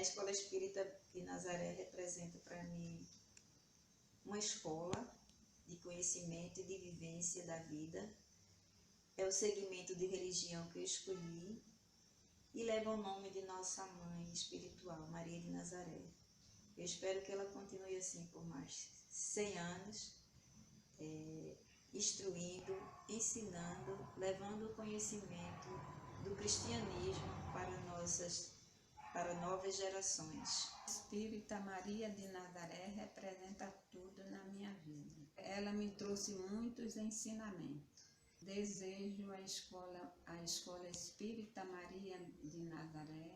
Escola Espírita de Nazaré representa para mim uma escola de conhecimento e de vivência da vida. É o segmento de religião que eu escolhi e leva o nome de nossa mãe espiritual, Maria de Nazaré. Eu espero que ela continue assim por mais 100 anos, instruindo, ensinando, levando o conhecimento do cristianismo para novas gerações. Espírita Maria de Nazaré representa tudo na minha vida. Ela me trouxe muitos ensinamentos. Desejo a escola Espírita Maria de Nazaré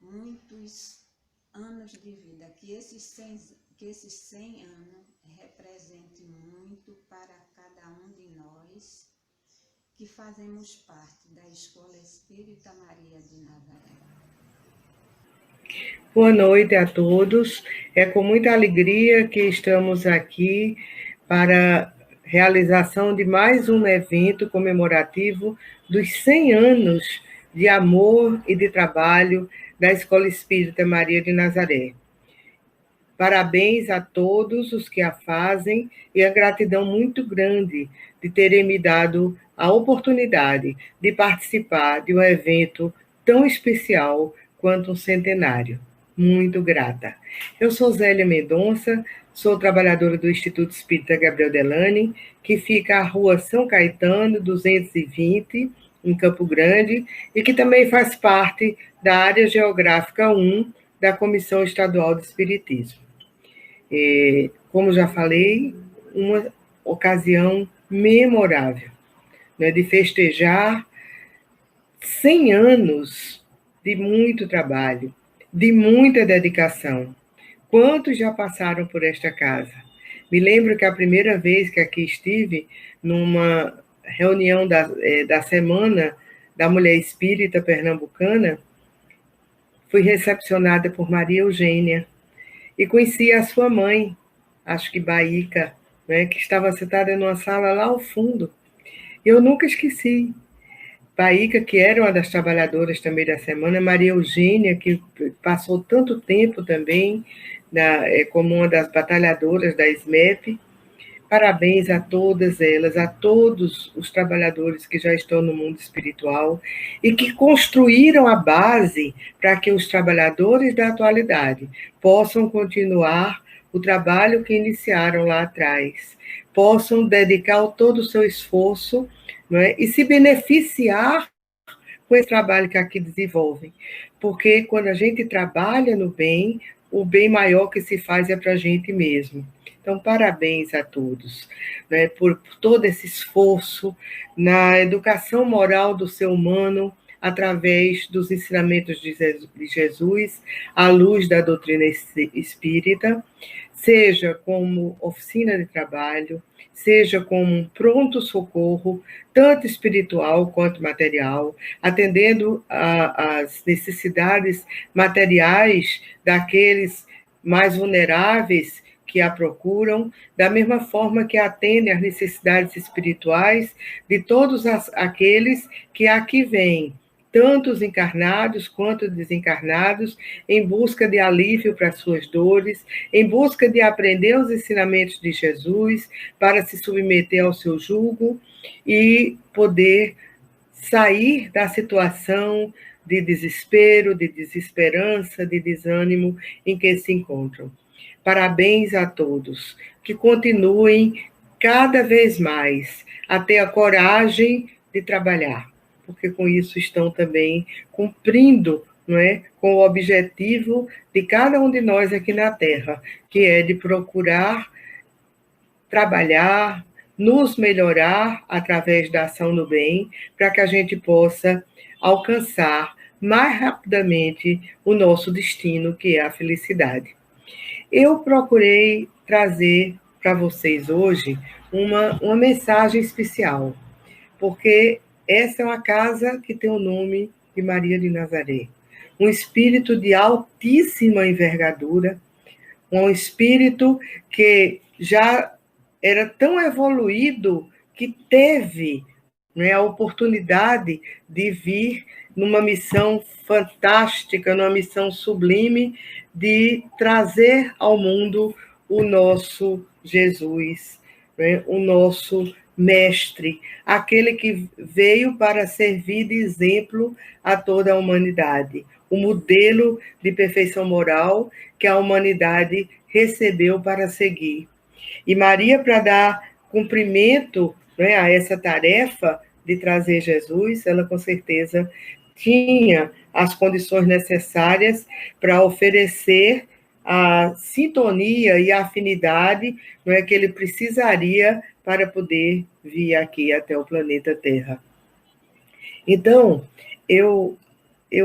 muitos anos de vida, que esses 100 anos represente muito para cada um de nós que fazemos parte da Escola Espírita Maria de Nazaré. Boa noite a todos. É com muita alegria que estamos aqui para a realização de mais um evento comemorativo dos 100 anos de amor e de trabalho da Escola Espírita Maria de Nazaré. Parabéns a todos os que a fazem e a gratidão muito grande de terem me dado a oportunidade de participar de um evento tão especial quanto um centenário. Muito grata. Eu sou Zélia Mendonça, sou trabalhadora do Instituto Espírita Gabriel Delany, que fica à Rua São Caetano, 220, em Campo Grande, e que também faz parte da área geográfica 1 da Comissão Estadual de Espiritismo. Como já falei, uma ocasião memorável, né, de festejar 100 anos de muito trabalho, de muita dedicação. Quantos já passaram por esta casa? Me lembro que a primeira vez que aqui estive, numa reunião da Semana da Mulher Espírita Pernambucana, fui recepcionada por Maria Eugênia e conheci a sua mãe, acho que Baíca, né, que estava sentada numa sala lá ao fundo. Eu nunca esqueci. Baíca, que era uma das trabalhadoras também da Semana, Maria Eugênia, que passou tanto tempo também como uma das batalhadoras da SMEP. Parabéns a todas elas, a todos os trabalhadores que já estão no mundo espiritual e que construíram a base para que os trabalhadores da atualidade possam continuar o trabalho que iniciaram lá atrás, possam dedicar todo o seu esforço, não é, e se beneficiar com esse trabalho que aqui desenvolvem. Porque quando a gente trabalha no bem, o bem maior que se faz é para a gente mesmo. Então, parabéns a todos, né, por todo esse esforço na educação moral do ser humano através dos ensinamentos de Jesus, à luz da doutrina espírita, seja como oficina de trabalho, seja como um pronto-socorro, tanto espiritual quanto material, atendendo às necessidades materiais daqueles mais vulneráveis que a procuram, da mesma forma que atendem às necessidades espirituais de todos aqueles que aqui vêm, tanto os encarnados quanto desencarnados, em busca de alívio para suas dores, em busca de aprender os ensinamentos de Jesus, para se submeter ao seu jugo e poder sair da situação de desespero, de desesperança, de desânimo em que se encontram. Parabéns a todos, que continuem cada vez mais a ter a coragem de trabalhar, porque com isso estão também cumprindo, não é, com o objetivo de cada um de nós aqui na Terra, que é de procurar trabalhar, nos melhorar através da ação do bem, para que a gente possa alcançar mais rapidamente o nosso destino, que é a felicidade. Eu procurei trazer para vocês hoje uma mensagem especial, porque essa é uma casa que tem o nome de Maria de Nazaré, um espírito de altíssima envergadura, um espírito que já era tão evoluído que teve né, a oportunidade de vir numa missão fantástica, numa missão sublime, de trazer ao mundo o nosso Jesus, né, o nosso mestre, aquele que veio para servir de exemplo a toda a humanidade, o modelo de perfeição moral que a humanidade recebeu para seguir. E Maria, para dar cumprimento, né, a essa tarefa de trazer Jesus, ela com certeza tinha as condições necessárias para oferecer a sintonia e a afinidade, não é, que ele precisaria para poder vir aqui até o planeta Terra. Então, eu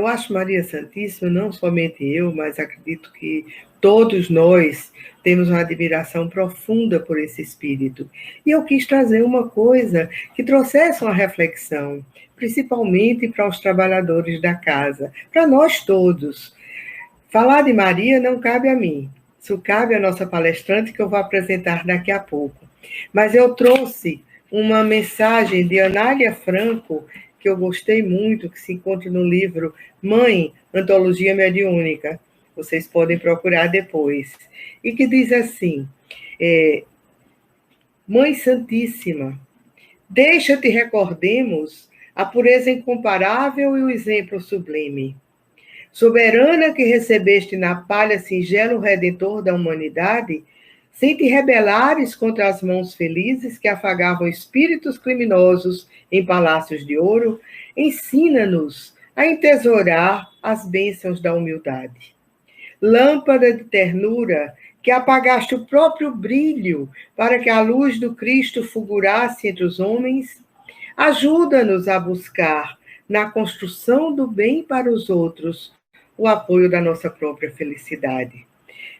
acho Maria Santíssima, não somente eu, mas acredito que todos nós temos uma admiração profunda por esse espírito. E eu quis trazer uma coisa que trouxesse uma reflexão, principalmente para os trabalhadores da casa, para nós todos. Falar de Maria não cabe a mim, isso cabe à nossa palestrante, que eu vou apresentar daqui a pouco. Mas eu trouxe uma mensagem de Anália Franco, que eu gostei muito, que se encontra no livro Mãe, Antologia Mediúnica. Vocês podem procurar depois. E que diz assim: Mãe Santíssima, deixa-te recordemos a pureza incomparável e o exemplo sublime. Soberana que recebeste na palha singelo Redentor da humanidade, sem te rebelares contra as mãos felizes que afagavam espíritos criminosos em palácios de ouro, ensina-nos a entesourar as bênçãos da humildade. Lâmpada de ternura, que apagaste o próprio brilho para que a luz do Cristo fulgurasse entre os homens, ajuda-nos a buscar, na construção do bem para os outros, o apoio da nossa própria felicidade.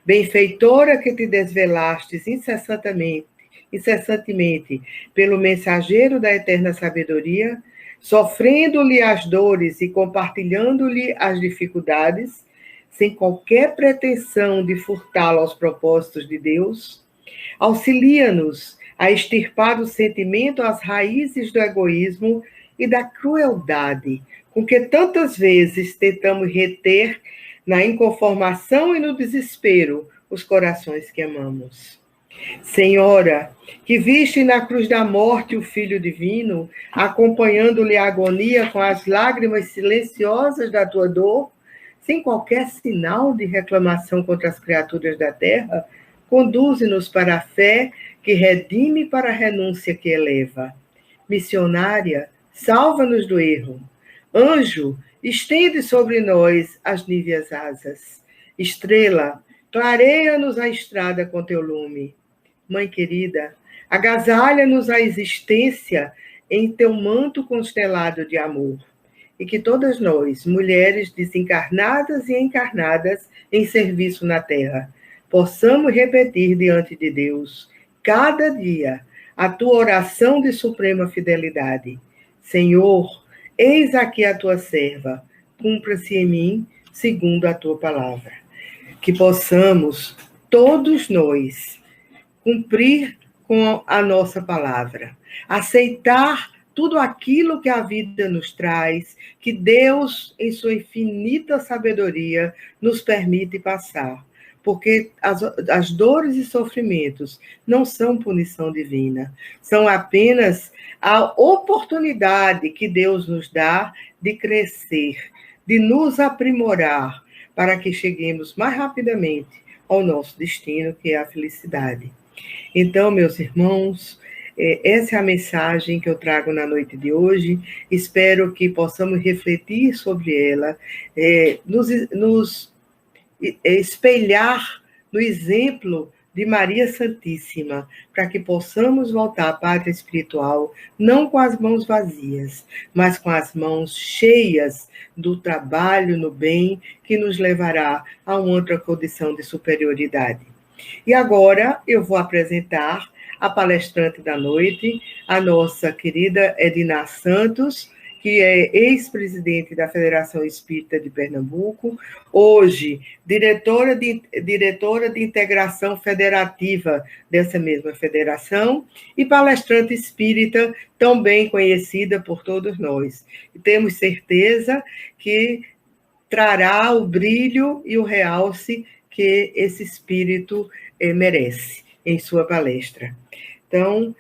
Benfeitora que te desvelastes incessantemente pelo mensageiro da eterna sabedoria, sofrendo-lhe as dores e compartilhando-lhe as dificuldades, sem qualquer pretensão de furtá-lo aos propósitos de Deus, auxilia-nos a extirpar do sentimento as raízes do egoísmo e da crueldade, com que tantas vezes tentamos reter na inconformação e no desespero os corações que amamos. Senhora, que viste na cruz da morte o Filho Divino, acompanhando-lhe a agonia com as lágrimas silenciosas da tua dor, sem qualquer sinal de reclamação contra as criaturas da terra, conduze-nos para a fé que redime para a renúncia que eleva. Missionária, salva-nos do erro. Anjo, estende sobre nós as níveas asas. Estrela, clareia-nos a estrada com teu lume. Mãe querida, agasalha-nos a existência em teu manto constelado de amor. E que todas nós, mulheres desencarnadas e encarnadas em serviço na terra, possamos repetir diante de Deus, cada dia, a tua oração de suprema fidelidade. Senhor, eis aqui a tua serva, cumpra-se em mim segundo a tua palavra. Que possamos, todos nós, cumprir com a nossa palavra, aceitar tudo aquilo que a vida nos traz, que Deus, em sua infinita sabedoria, nos permite passar. Porque as dores e sofrimentos não são punição divina, são apenas a oportunidade que Deus nos dá de crescer, de nos aprimorar, para que cheguemos mais rapidamente ao nosso destino, que é a felicidade. Então, meus irmãos, essa é a mensagem que eu trago na noite de hoje. Espero que possamos refletir sobre ela, nos espelhar no exemplo de Maria Santíssima, para que possamos voltar à pátria espiritual, não com as mãos vazias, mas com as mãos cheias do trabalho no bem, que nos levará a uma outra condição de superioridade. E agora eu vou apresentar a palestrante da noite, a nossa querida Edina Santos, que é ex-presidente da Federação Espírita de Pernambuco, hoje diretora de integração federativa dessa mesma federação e palestrante espírita, tão bem conhecida por todos nós. E temos certeza que trará o brilho e o realce que esse espírito merece em sua palestra. Então,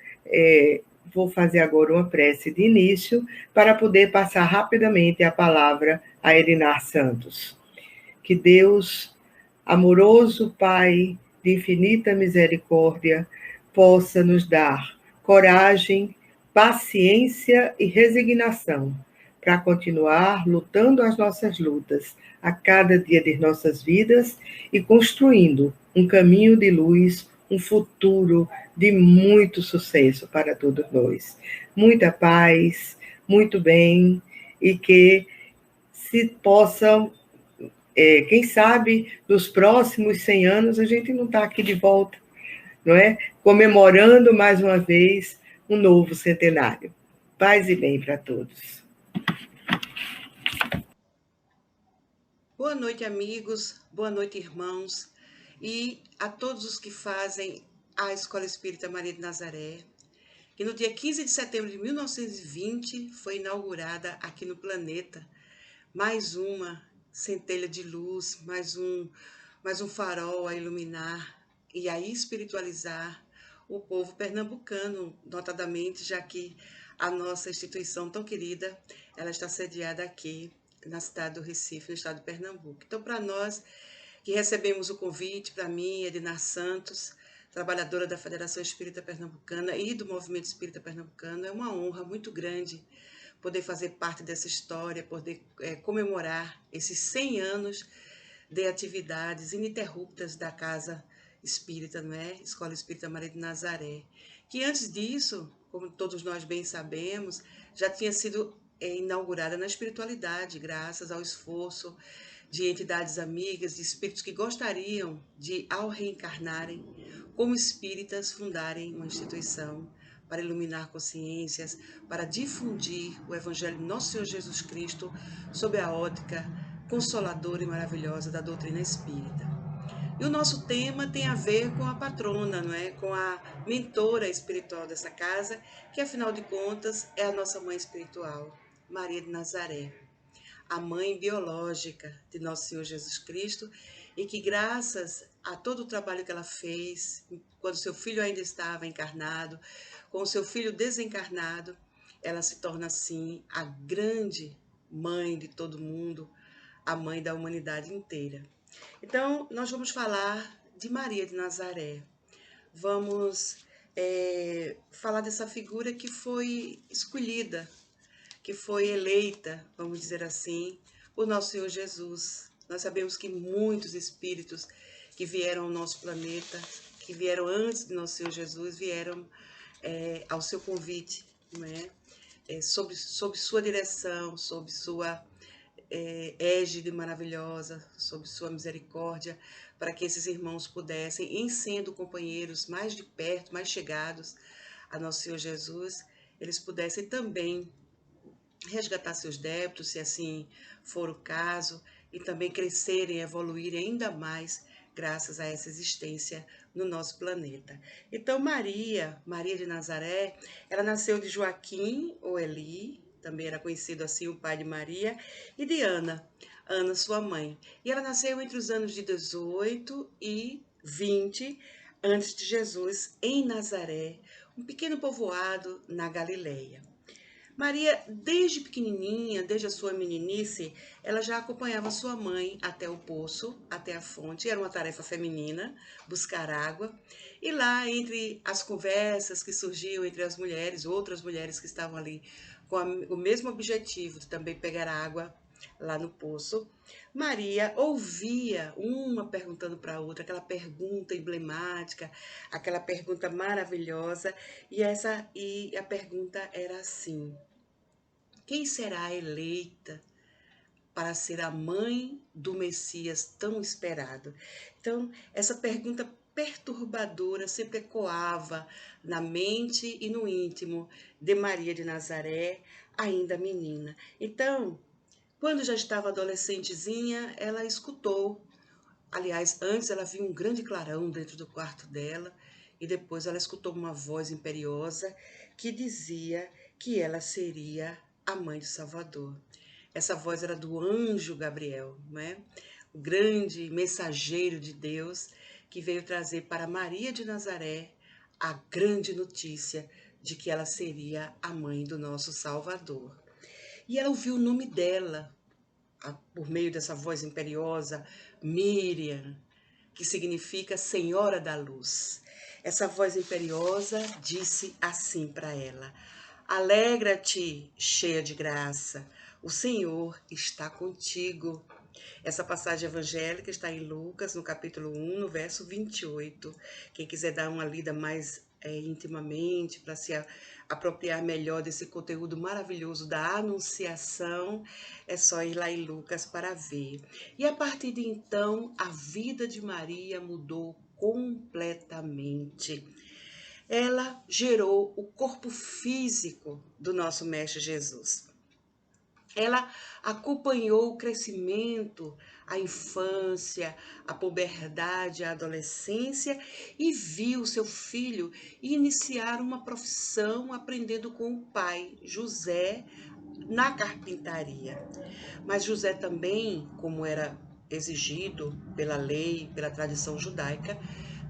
vou fazer agora uma prece de início para poder passar rapidamente a palavra a Elinar Santos. Que Deus, amoroso Pai de infinita misericórdia, possa nos dar coragem, paciência e resignação para continuar lutando as nossas lutas a cada dia de nossas vidas e construindo um caminho de luz, um futuro de muito sucesso para todos nós. Muita paz, muito bem, e que se possam, quem sabe, nos próximos 100 anos, a gente não está aqui de volta, não é? Comemorando mais uma vez um novo centenário. Paz e bem para todos. Boa noite, amigos, boa noite, irmãos, e a todos os que fazem a Escola Espírita Maria de Nazaré, que no dia 15 de setembro de 1920 foi inaugurada aqui no planeta mais uma centelha de luz, mais um farol a iluminar e a espiritualizar o povo pernambucano, notadamente, já que a nossa instituição tão querida, ela está sediada aqui na cidade do Recife, no estado de Pernambuco. Então, para nós que recebemos o convite, para mim, Edinar Santos, trabalhadora da Federação Espírita Pernambucana e do Movimento Espírita Pernambucano, é uma honra muito grande poder fazer parte dessa história, poder comemorar esses 100 anos de atividades ininterruptas da Casa Espírita, não é? Escola Espírita Maria de Nazaré, que antes disso, como todos nós bem sabemos, já tinha sido inaugurada na espiritualidade, graças ao esforço de entidades amigas, de espíritos que gostariam de, ao reencarnarem, como espíritas, fundarem uma instituição para iluminar consciências, para difundir o Evangelho de Nosso Senhor Jesus Cristo sob a ótica consoladora e maravilhosa da doutrina espírita. E o nosso tema tem a ver com a patrona, não é? Com a mentora espiritual dessa casa, que afinal de contas é a nossa mãe espiritual, Maria de Nazaré, a mãe biológica de Nosso Senhor Jesus Cristo, e que graças a todo o trabalho que ela fez, quando seu filho ainda estava encarnado, com o seu filho desencarnado, ela se torna assim a grande mãe de todo mundo, a mãe da humanidade inteira. Então, nós vamos falar de Maria de Nazaré. Vamos falar dessa figura que foi escolhida, que foi eleita, vamos dizer assim, por Nosso Senhor Jesus. Nós sabemos que muitos espíritos que vieram ao nosso planeta, que vieram antes de Nosso Senhor Jesus, vieram ao seu convite, não é? Sob sua direção, sob sua égide maravilhosa, sob sua misericórdia, para que esses irmãos pudessem, em sendo companheiros mais de perto, mais chegados a Nosso Senhor Jesus, eles pudessem também resgatar seus débitos, se assim for o caso, e também crescerem, evoluírem ainda mais graças a essa existência no nosso planeta. Então, Maria de Nazaré, ela nasceu de Joaquim, ou Eli, também era conhecido assim o pai de Maria, e de Ana, sua mãe. E ela nasceu entre os anos de 18 e 20 antes de Jesus, em Nazaré, um pequeno povoado na Galileia. Maria, desde pequenininha, desde a sua meninice, ela já acompanhava sua mãe até o poço, até a fonte. Era uma tarefa feminina, buscar água. E lá, entre as conversas que surgiam entre as mulheres, outras mulheres que estavam ali com o mesmo objetivo de também pegar água lá no poço, Maria ouvia uma perguntando para a outra, aquela pergunta emblemática, aquela pergunta maravilhosa, e a pergunta era assim: quem será eleita para ser a mãe do Messias tão esperado? Então, essa pergunta perturbadora sempre ecoava na mente e no íntimo de Maria de Nazaré, ainda menina. Então, quando já estava adolescentezinha, ela escutou. Aliás, antes ela viu um grande clarão dentro do quarto dela e depois ela escutou uma voz imperiosa que dizia que ela seria a mãe do Salvador. Essa voz era do anjo Gabriel, né? O grande mensageiro de Deus que veio trazer para Maria de Nazaré a grande notícia de que ela seria a mãe do nosso Salvador. E ela ouviu o nome dela por meio dessa voz imperiosa, Miriam, que significa Senhora da Luz. Essa voz imperiosa disse assim para ela: Alegra-te, cheia de graça, o Senhor está contigo. Essa passagem evangélica está em Lucas, no capítulo 1, no verso 28. Quem quiser dar uma lida mais intimamente, para se apropriar melhor desse conteúdo maravilhoso da Anunciação, é só ir lá em Lucas para ver. E a partir de então, a vida de Maria mudou completamente. Ela gerou o corpo físico do nosso Mestre Jesus. Ela acompanhou o crescimento, a infância, a puberdade, a adolescência e viu seu filho iniciar uma profissão aprendendo com o pai, José, na carpintaria. Mas José também, como era exigido pela lei, pela tradição judaica,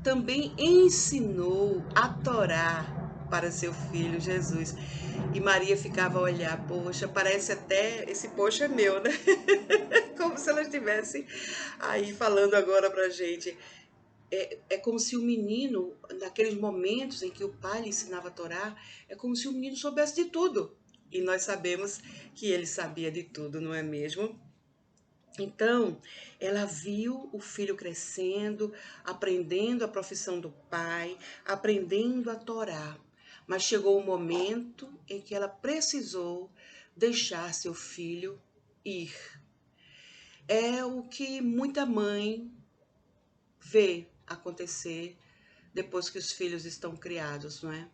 também ensinou a Torá para seu filho Jesus. E Maria ficava a olhar, poxa, parece até, esse poxa é meu, né? Como se ela estivesse aí falando agora pra gente. É como se o menino, naqueles momentos em que o pai lhe ensinava a Torá, é como se o menino soubesse de tudo. E nós sabemos que ele sabia de tudo, não é mesmo? Então, ela viu o filho crescendo, aprendendo a profissão do pai, aprendendo a Torá. Mas chegou o momento em que ela precisou deixar seu filho ir. É o que muita mãe vê acontecer depois que os filhos estão criados, não é?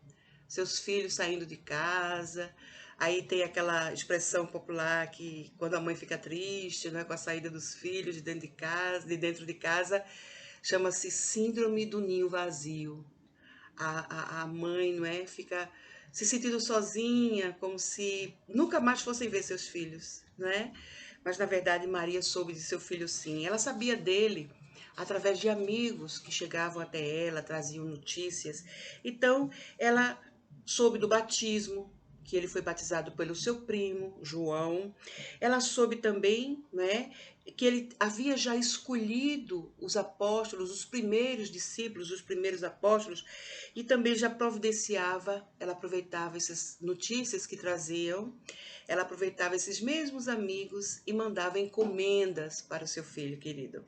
Seus filhos saindo de casa. Aí tem aquela expressão popular que quando a mãe fica triste, não é, com a saída dos filhos de dentro de casa, chama-se síndrome do ninho vazio. A mãe, não é, fica se sentindo sozinha, como se nunca mais fossem ver seus filhos, não é? Mas na verdade Maria soube de seu filho sim. Ela sabia dele através de amigos que chegavam até ela, traziam notícias. Então, ela soube do batismo, que ele foi batizado pelo seu primo, João. Ela soube também, né, que ele havia já escolhido os apóstolos, os primeiros discípulos, os primeiros apóstolos, e também já providenciava, ela aproveitava essas notícias que traziam, ela aproveitava esses mesmos amigos e mandava encomendas para o seu filho querido.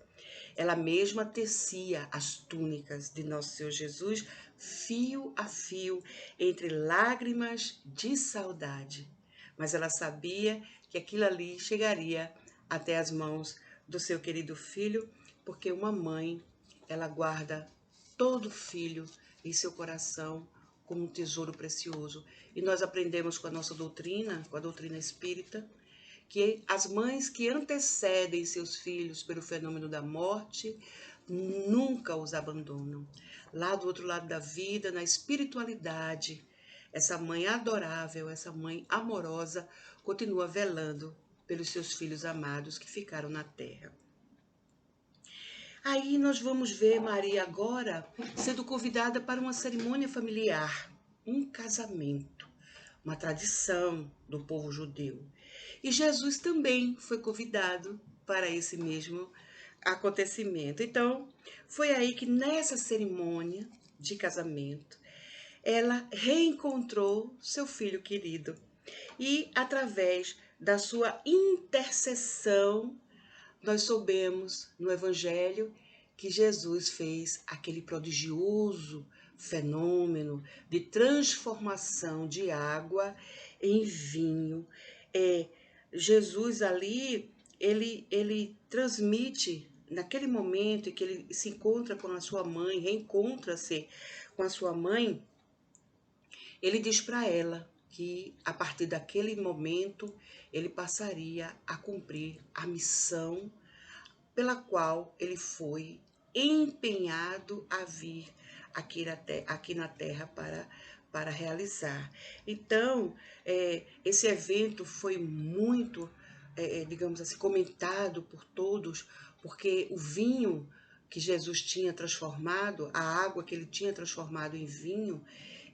Ela mesma tecia as túnicas de nosso Senhor Jesus, fio a fio, entre lágrimas de saudade. Mas ela sabia que aquilo ali chegaria até as mãos do seu querido filho, porque uma mãe, ela guarda todo filho em seu coração como um tesouro precioso. E nós aprendemos com a nossa doutrina, com a doutrina espírita, que as mães que antecedem seus filhos pelo fenômeno da morte nunca os abandonam. Lá do outro lado da vida, na espiritualidade, essa mãe adorável, essa mãe amorosa, continua velando pelos seus filhos amados que ficaram na terra. Aí nós vamos ver Maria agora sendo convidada para uma cerimônia familiar, um casamento, uma tradição do povo judeu. E Jesus também foi convidado para esse mesmo acontecimento. Então, foi aí que nessa cerimônia de casamento, ela reencontrou seu filho querido. E através da sua intercessão, nós soubemos no Evangelho que Jesus fez aquele prodigioso fenômeno de transformação de água em vinho. Jesus ali, ele transmite naquele momento em que ele se encontra com a sua mãe, reencontra-se com a sua mãe, ele diz para ela que a partir daquele momento ele passaria a cumprir a missão pela qual ele foi empenhado a vir aqui na Terra para realizar. Então, esse evento foi muito, digamos assim, comentado por todos, porque o vinho que Jesus tinha transformado, a água que ele tinha transformado em vinho,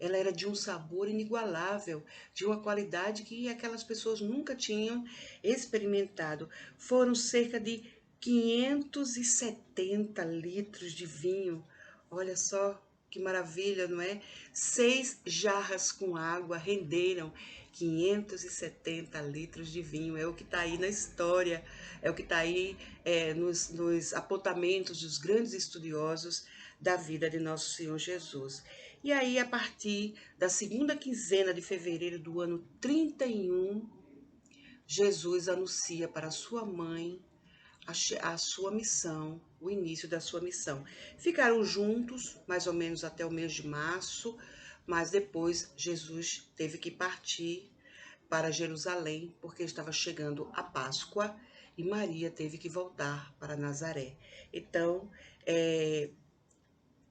ela era de um sabor inigualável, de uma qualidade que aquelas pessoas nunca tinham experimentado. Foram cerca de 570 litros de vinho. Olha só que maravilha, não é? 6 jarras com água renderam 570 litros de vinho. É o que está aí na história, é o que está aí nos apontamentos dos grandes estudiosos da vida de nosso Senhor Jesus. E aí, a partir da segunda quinzena de fevereiro do ano 31, Jesus anuncia para sua mãe a sua missão, o início da sua missão. Ficaram juntos mais ou menos até o mês de março, mas depois Jesus teve que partir para Jerusalém, porque estava chegando a Páscoa e Maria teve que voltar para Nazaré. Então,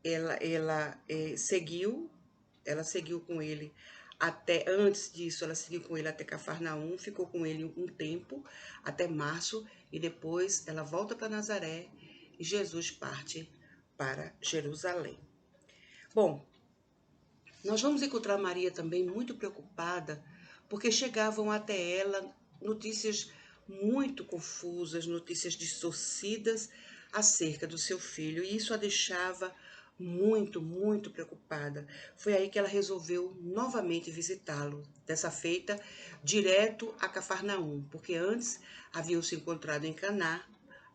ela seguiu com ele antes disso, ela seguiu com ele até Cafarnaum, ficou com ele um tempo, até março, e depois ela volta para Nazaré e Jesus parte para Jerusalém. Bom, nós vamos encontrar Maria também muito preocupada, porque chegavam até ela notícias muito confusas, notícias distorcidas acerca do seu filho, e isso a deixava muito, muito preocupada. Foi aí que ela resolveu novamente visitá-lo, dessa feita direto a Cafarnaum, porque antes haviam se encontrado em Caná,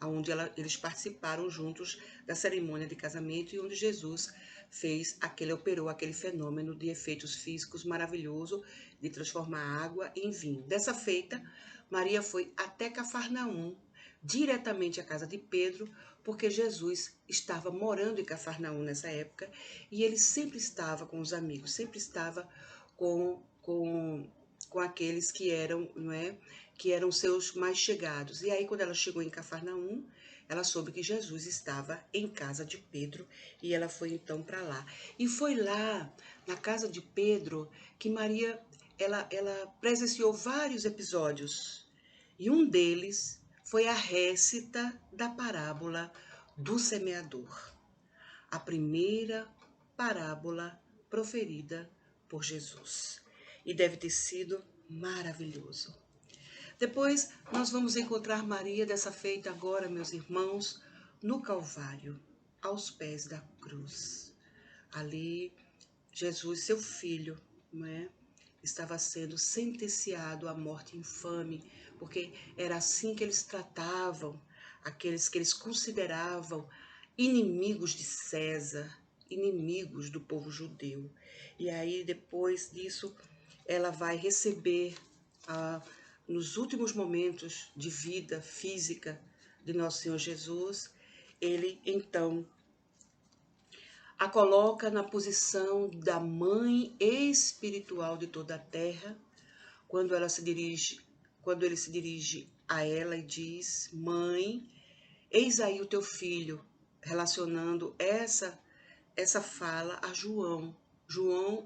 onde eles participaram juntos da cerimônia de casamento e onde Jesus operou aquele fenômeno de efeitos físicos maravilhoso de transformar água em vinho. Dessa feita, Maria foi até Cafarnaum, diretamente à casa de Pedro, porque Jesus estava morando em Cafarnaum nessa época e ele sempre estava com os amigos, sempre estava com aqueles que eram, não é, que eram seus mais chegados. E aí, quando ela chegou em Cafarnaum, ela soube que Jesus estava em casa de Pedro e ela foi então para lá. E foi lá, na casa de Pedro, que Maria ela presenciou vários episódios. E um deles foi a récita da parábola do semeador, a primeira parábola proferida por Jesus. E deve ter sido maravilhoso. Depois nós vamos encontrar Maria dessa feita agora, meus irmãos, no Calvário, aos pés da cruz. Ali, Jesus, seu filho, não é? Estava sendo sentenciado à morte infame, porque era assim que eles tratavam aqueles que eles consideravam inimigos de César, inimigos do povo judeu. E aí, depois disso, ela vai receber, nos últimos momentos de vida física de Nosso Senhor Jesus, ele, então, a coloca na posição da mãe espiritual de toda a terra, quando ele se dirige a ela e diz: Mãe, eis aí o teu filho, relacionando essa fala a João,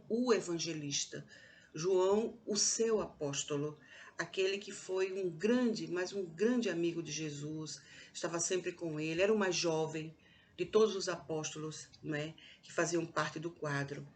o evangelista, João, o seu apóstolo, aquele que foi um grande amigo de Jesus, estava sempre com ele, era o mais jovem de todos os apóstolos, né, que faziam parte do quadro.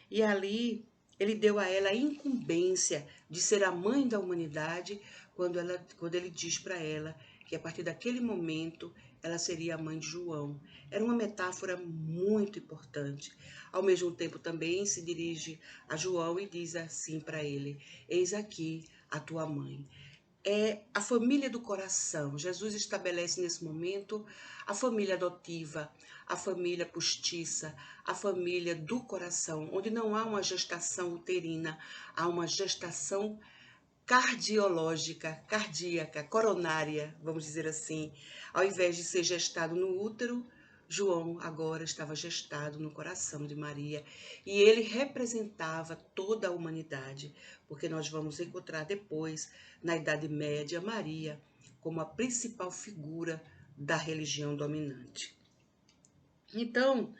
E ali ele deu a ela a incumbência de ser a mãe da humanidade, quando ele diz para ela que a partir daquele momento ela seria a mãe de João. Era uma metáfora muito importante. Ao mesmo tempo também se dirige a João e diz assim para ele: eis aqui a tua mãe. É a família do coração. Jesus estabelece nesse momento a família adotiva, a família postiça, a família do coração, onde não há uma gestação uterina, há uma gestação cardiológica, cardíaca, coronária, vamos dizer assim. Ao invés de ser gestado no útero, João agora estava gestado no coração de Maria. E ele representava toda a humanidade, porque nós vamos encontrar depois, na Idade Média, Maria como a principal figura da religião dominante. Então,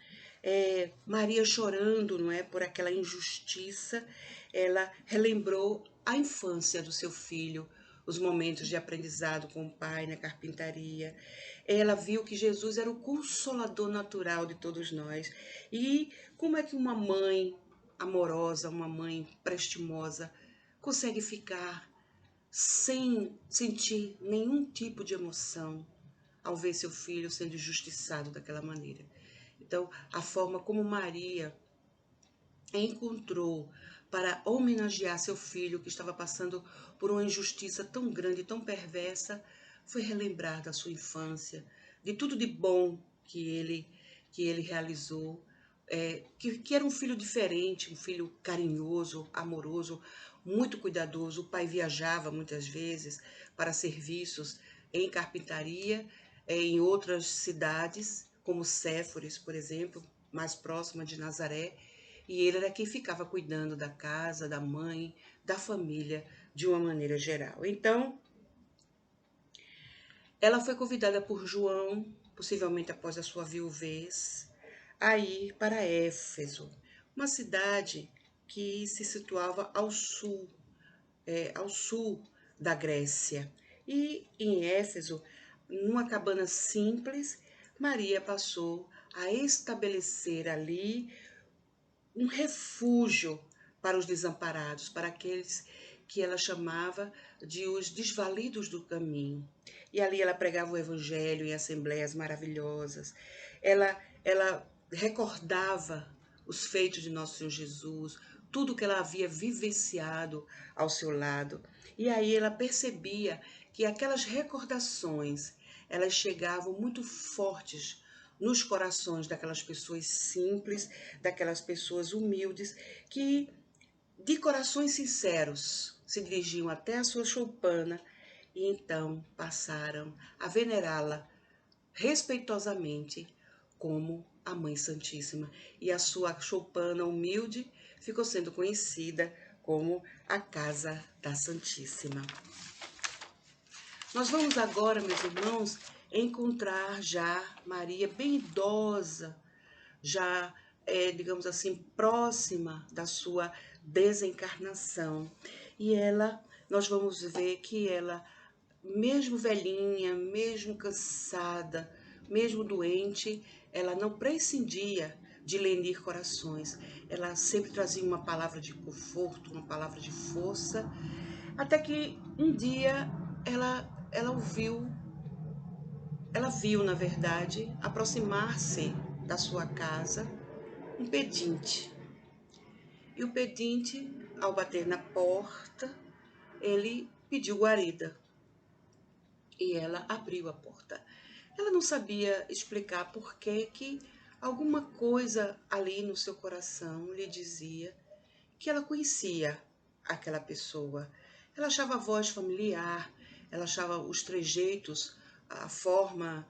Maria chorando, não é, por aquela injustiça, ela relembrou a infância do seu filho, os momentos de aprendizado com o pai na carpintaria. Ela viu que Jesus era o consolador natural de todos nós. E como é que uma mãe amorosa, uma mãe prestimosa, consegue ficar sem sentir nenhum tipo de emoção ao ver seu filho sendo injustiçado daquela maneira? Então, a forma como Maria encontrou para homenagear seu filho que estava passando por uma injustiça tão grande, tão perversa, foi relembrar da sua infância, de tudo de bom que ele realizou, que era um filho diferente, um filho carinhoso, amoroso, muito cuidadoso. O pai viajava muitas vezes para serviços em carpintaria, em outras cidades, como Séforis, por exemplo, mais próxima de Nazaré, e ele era quem ficava cuidando da casa, da mãe, da família, de uma maneira geral. Então, ela foi convidada por João, possivelmente após a sua viuvez, a ir para Éfeso, uma cidade que se situava ao sul da Grécia. E em Éfeso, numa cabana simples, Maria passou a estabelecer ali um refúgio para os desamparados, para aqueles que ela chamava de os desvalidos do caminho. E ali ela pregava o evangelho em assembleias maravilhosas. Ela recordava os feitos de nosso Senhor Jesus, tudo que ela havia vivenciado ao seu lado. E aí ela percebia que aquelas recordações, elas chegavam muito fortes nos corações daquelas pessoas simples, daquelas pessoas humildes, que de corações sinceros se dirigiam até a sua choupana e então passaram a venerá-la respeitosamente como a Mãe Santíssima. E a sua choupana humilde ficou sendo conhecida como a Casa da Santíssima. Nós vamos agora, meus irmãos, encontrar já Maria bem idosa, já, digamos assim, próxima da sua desencarnação. E nós vamos ver que ela, mesmo velhinha, mesmo cansada, mesmo doente, ela não prescindia de lenir corações. Ela sempre trazia uma palavra de conforto, uma palavra de força, até que um dia ela viu, na verdade, aproximar-se da sua casa um pedinte. E o pedinte, ao bater na porta, ele pediu guarida. E ela abriu a porta. Ela não sabia explicar por que alguma coisa ali no seu coração lhe dizia que ela conhecia aquela pessoa. Ela achava a voz familiar, ela achava os trejeitos, a forma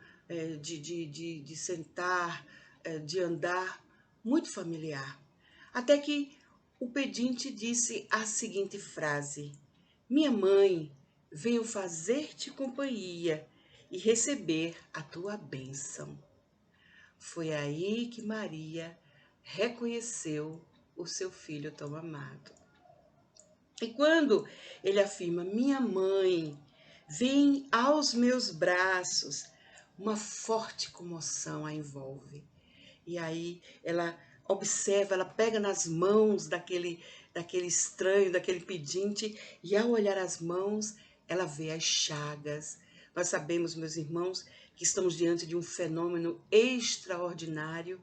de sentar, de andar, muito familiar. Até que o pedinte disse a seguinte frase: minha mãe, venho fazer-te companhia e receber a tua bênção. Foi aí que Maria reconheceu o seu filho tão amado. E quando ele afirma, minha mãe, vem aos meus braços, uma forte comoção a envolve. E aí ela observa, ela pega nas mãos daquele estranho, daquele pedinte, e ao olhar as mãos, ela vê as chagas. Nós sabemos, meus irmãos, que estamos diante de um fenômeno extraordinário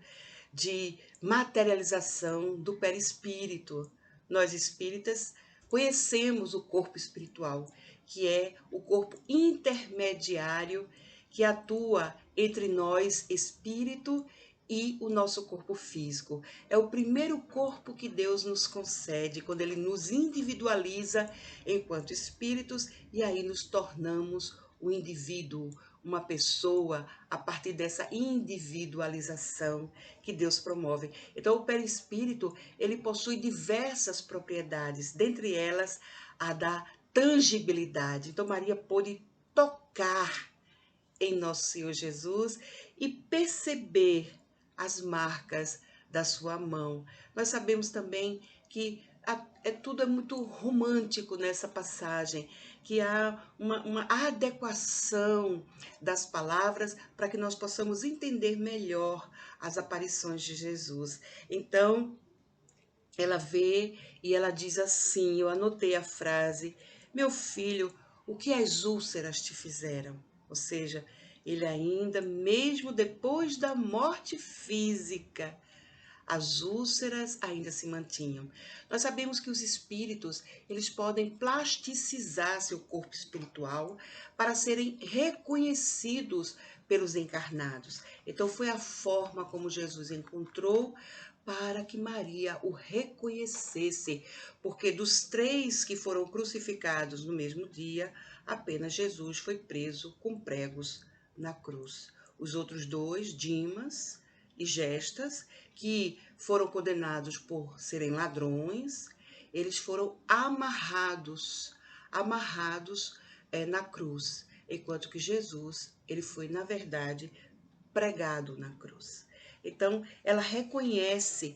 de materialização do perispírito. Nós espíritas conhecemos o corpo espiritual, que é o corpo intermediário que atua entre nós, espírito, e o nosso corpo físico. É o primeiro corpo que Deus nos concede, quando Ele nos individualiza enquanto espíritos, e aí nos tornamos o indivíduo, uma pessoa, a partir dessa individualização que Deus promove. Então, o perispírito, ele possui diversas propriedades, dentre elas a da tangibilidade. Então, Maria pôde tocar em nosso Senhor Jesus e perceber as marcas da sua mão. Nós sabemos também que tudo é muito romântico nessa passagem, que há uma adequação das palavras para que nós possamos entender melhor as aparições de Jesus. Então, ela vê e ela diz assim, eu anotei a frase, meu filho, o que as úlceras te fizeram? Ou seja, ele ainda, mesmo depois da morte física, as úlceras ainda se mantinham. Nós sabemos que os espíritos, eles podem plasticizar seu corpo espiritual para serem reconhecidos pelos encarnados. Então foi a forma como Jesus encontrou para que Maria o reconhecesse, porque dos 3 que foram crucificados no mesmo dia, apenas Jesus foi preso com pregos na cruz. Os outros 2, Dimas e Gestas, que foram condenados por serem ladrões, eles foram amarrados na cruz, enquanto que Jesus, ele foi, na verdade, pregado na cruz. Então, ela reconhece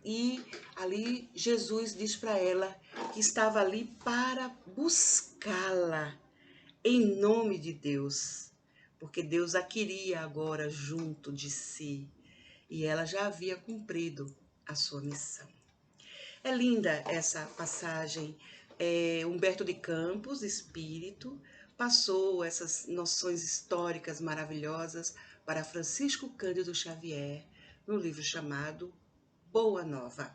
e ali Jesus diz para ela que estava ali para buscá-la em nome de Deus, porque Deus a queria agora junto de si e ela já havia cumprido a sua missão. É linda essa passagem. Humberto de Campos, espírito, passou essas noções históricas maravilhosas para Francisco Cândido Xavier, no livro chamado Boa Nova.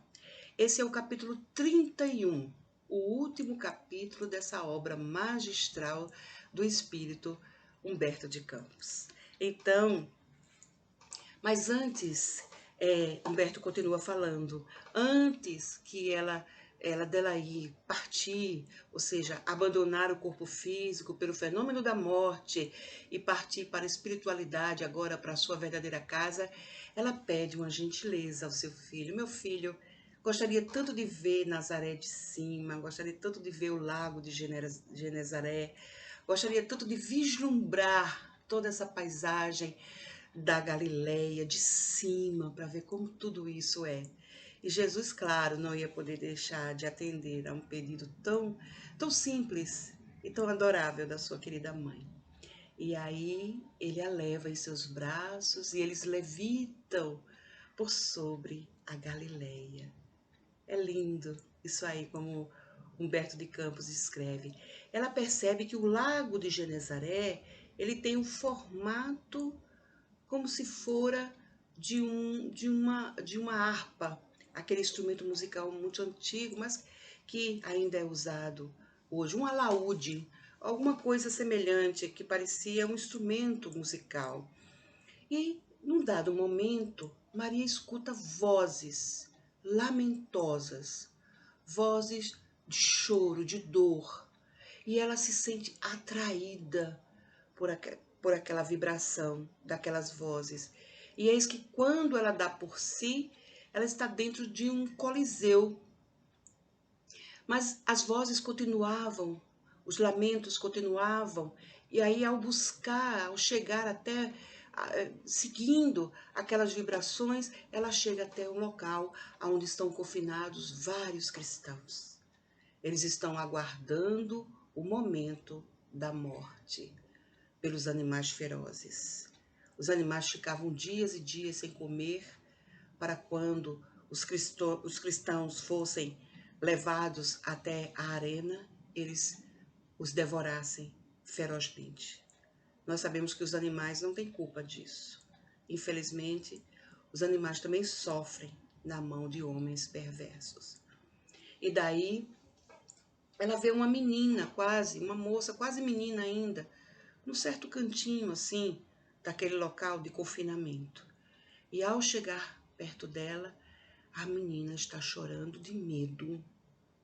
Esse é o capítulo 31, o último capítulo dessa obra magistral do espírito Humberto de Campos. Então, mas antes, Humberto continua falando, antes que dela ir partir, ou seja, abandonar o corpo físico pelo fenômeno da morte e partir para a espiritualidade, agora para a sua verdadeira casa, ela pede uma gentileza ao seu filho. Meu filho, gostaria tanto de ver Nazaré de cima, gostaria tanto de ver o lago de Genezaré, gostaria tanto de vislumbrar toda essa paisagem da Galileia de cima, para ver como tudo isso é. E Jesus, claro, não ia poder deixar de atender a um pedido tão simples e tão adorável da sua querida mãe. E aí ele a leva em seus braços e eles levitam por sobre a Galileia. É lindo isso aí, como Humberto de Campos escreve. Ela percebe que o lago de Genezaré, ele tem um formato como se fora de uma harpa, aquele instrumento musical muito antigo, mas que ainda é usado hoje, um alaúde, alguma coisa semelhante, que parecia um instrumento musical. E, num dado momento, Maria escuta vozes lamentosas, vozes de choro, de dor, e ela se sente atraída por aquela vibração daquelas vozes. E eis que quando ela dá por si, ela está dentro de um coliseu. Mas as vozes continuavam, os lamentos continuavam, e aí ao chegar até, seguindo aquelas vibrações, ela chega até um local onde estão confinados vários cristãos. Eles estão aguardando o momento da morte pelos animais ferozes. Os animais ficavam dias e dias sem comer, para quando os cristãos fossem levados até a arena, eles os devorassem ferozmente. Nós sabemos que os animais não têm culpa disso. Infelizmente, os animais também sofrem na mão de homens perversos. E daí, ela vê uma menina uma moça quase menina ainda, num certo cantinho assim, daquele local de confinamento. E ao chegar perto dela, a menina está chorando de medo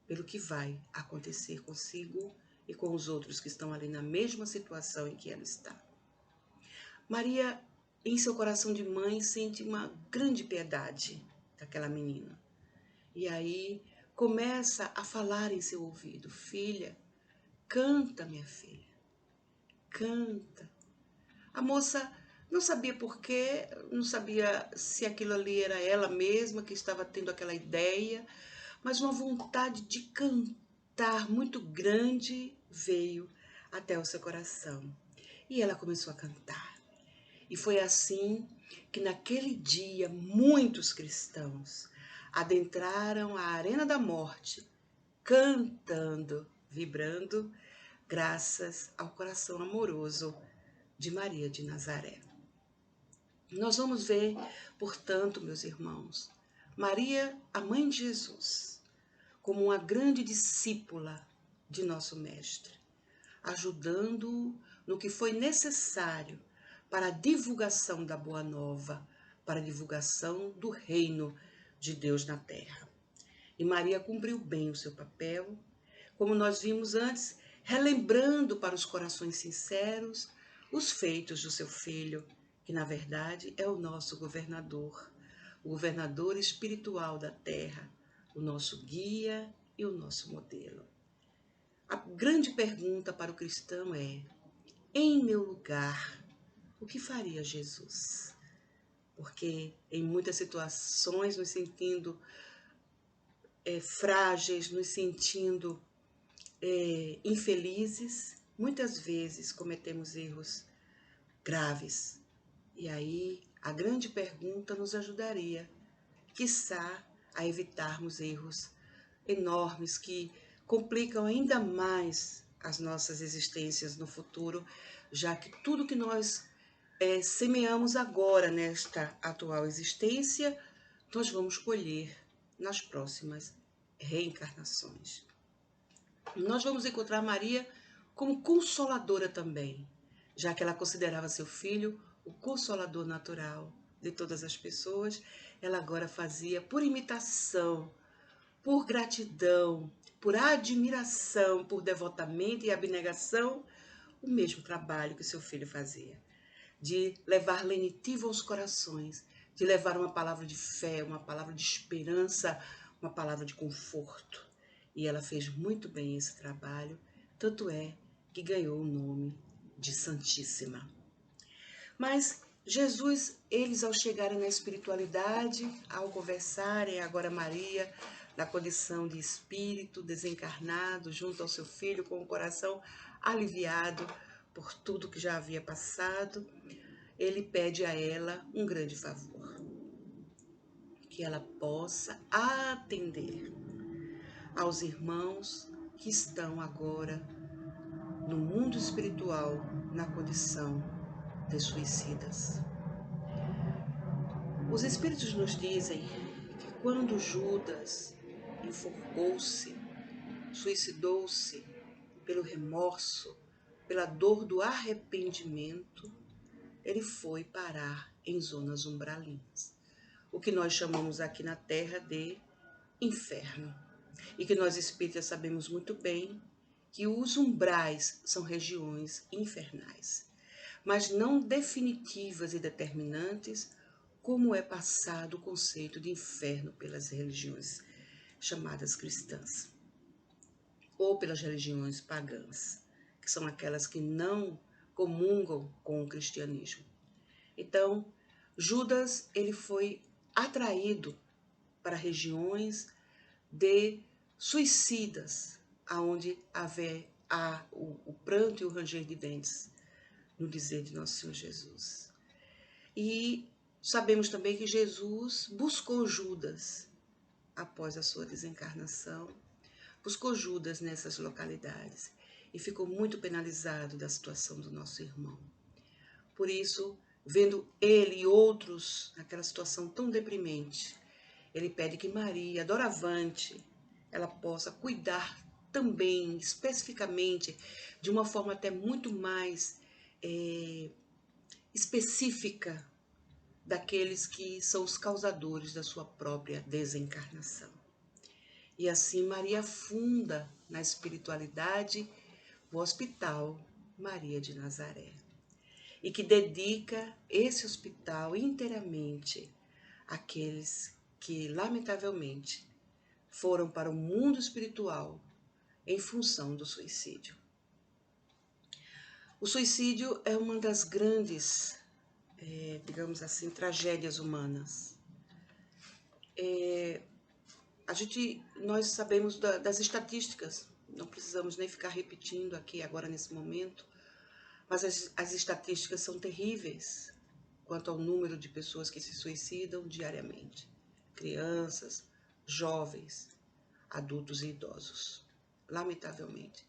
pelo que vai acontecer consigo e com os outros que estão ali na mesma situação em que ela está. Maria, em seu coração de mãe, sente uma grande piedade daquela menina. E aí começa a falar em seu ouvido: filha, canta, minha filha, canta. A moça não sabia por quê, não sabia se aquilo ali era ela mesma que estava tendo aquela ideia, mas uma vontade de cantar muito grande veio até o seu coração. E ela começou a cantar. E foi assim que naquele dia muitos cristãos adentraram a arena da morte, cantando, vibrando, graças ao coração amoroso de Maria de Nazaré. Nós vamos ver, portanto, meus irmãos, Maria, a mãe de Jesus, como uma grande discípula de nosso Mestre, ajudando-o no que foi necessário para a divulgação da Boa Nova, para a divulgação do reino de Deus na terra. E Maria cumpriu bem o seu papel, como nós vimos antes, relembrando para os corações sinceros os feitos do seu filho, que na verdade é o nosso governador, o governador espiritual da terra, o nosso guia e o nosso modelo. A grande pergunta para o cristão é: em meu lugar, o que faria Jesus? Porque em muitas situações nos sentindo frágeis, nos sentindo infelizes, muitas vezes cometemos erros graves. E aí a grande pergunta nos ajudaria, quiçá, a evitarmos erros enormes que complicam ainda mais as nossas existências no futuro, já que tudo que nós semeamos agora nesta atual existência, nós vamos colher nas próximas reencarnações. Nós vamos encontrar Maria como consoladora também, já que ela considerava seu filho o consolador natural de todas as pessoas. Ela agora fazia por imitação, por gratidão, por admiração, por devotamento e abnegação, o mesmo trabalho que seu filho fazia, de levar lenitivo aos corações, de levar uma palavra de fé, uma palavra de esperança, uma palavra de conforto. E ela fez muito bem esse trabalho, tanto é que ganhou o nome de Santíssima. Mas Jesus, eles ao chegarem na espiritualidade, ao conversarem, agora Maria, na condição de espírito desencarnado, junto ao seu filho, com o coração aliviado por tudo que já havia passado, ele pede a ela um grande favor, que ela possa atender aos irmãos que estão agora no mundo espiritual, na condição de suicidas. Os Espíritos nos dizem que quando Judas enforcou-se, suicidou-se pelo remorso, pela dor do arrependimento, ele foi parar em zonas umbralinas, o que nós chamamos aqui na Terra de inferno. E que nós espíritas sabemos muito bem que os umbrais são regiões infernais, mas não definitivas e determinantes, como é passado o conceito de inferno pelas religiões chamadas cristãs, ou pelas religiões pagãs, que são aquelas que não comungam com o cristianismo. Então, Judas, ele foi atraído para regiões de suicidas, aonde há o pranto e o ranger de dentes, no dizer de Nosso Senhor Jesus. E sabemos também que Jesus buscou Judas após a sua desencarnação, buscou Judas nessas localidades e ficou muito penalizado da situação do nosso irmão. Por isso, vendo ele e outros naquela situação tão deprimente, ele pede que Maria, doravante, ela possa cuidar também, especificamente, de uma forma até muito mais específica, daqueles que são os causadores da sua própria desencarnação. E assim Maria funda na espiritualidade o Hospital Maria de Nazaré, e que dedica esse hospital inteiramente àqueles que, lamentavelmente, foram para o mundo espiritual em função do suicídio. O suicídio é uma das grandes, digamos assim, tragédias humanas. Nós sabemos das estatísticas, não precisamos nem ficar repetindo aqui agora nesse momento, mas as estatísticas são terríveis quanto ao número de pessoas que se suicidam diariamente. Crianças, jovens, adultos e idosos. Lamentavelmente.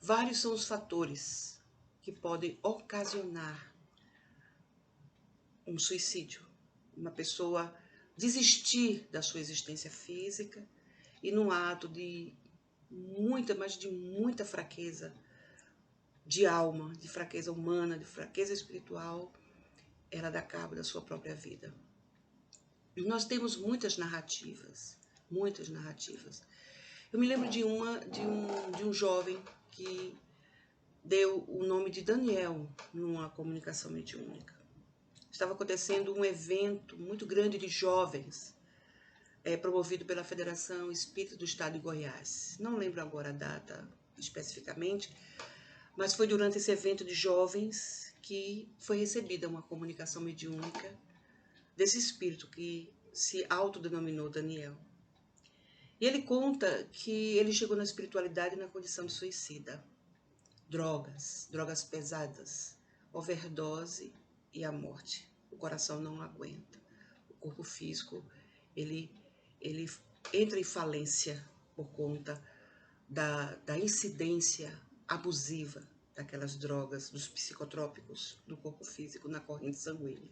Vários são os fatores que podem ocasionar um suicídio. Uma pessoa desistir da sua existência física e num ato de muita fraqueza de alma, de fraqueza humana, de fraqueza espiritual, ela dá cabo da sua própria vida. E nós temos muitas narrativas. Eu me lembro de um jovem que deu o nome de Daniel numa comunicação mediúnica. Estava acontecendo um evento muito grande de jovens, promovido pela Federação Espírita do Estado de Goiás. Não lembro agora a data especificamente, mas foi durante esse evento de jovens que foi recebida uma comunicação mediúnica desse espírito que se autodenominou Daniel. E ele conta que ele chegou na espiritualidade na condição de suicida. Drogas pesadas, overdose e a morte. O coração não aguenta. O corpo físico, ele entra em falência por conta da incidência abusiva daquelas drogas, dos psicotrópicos do corpo físico na corrente sanguínea.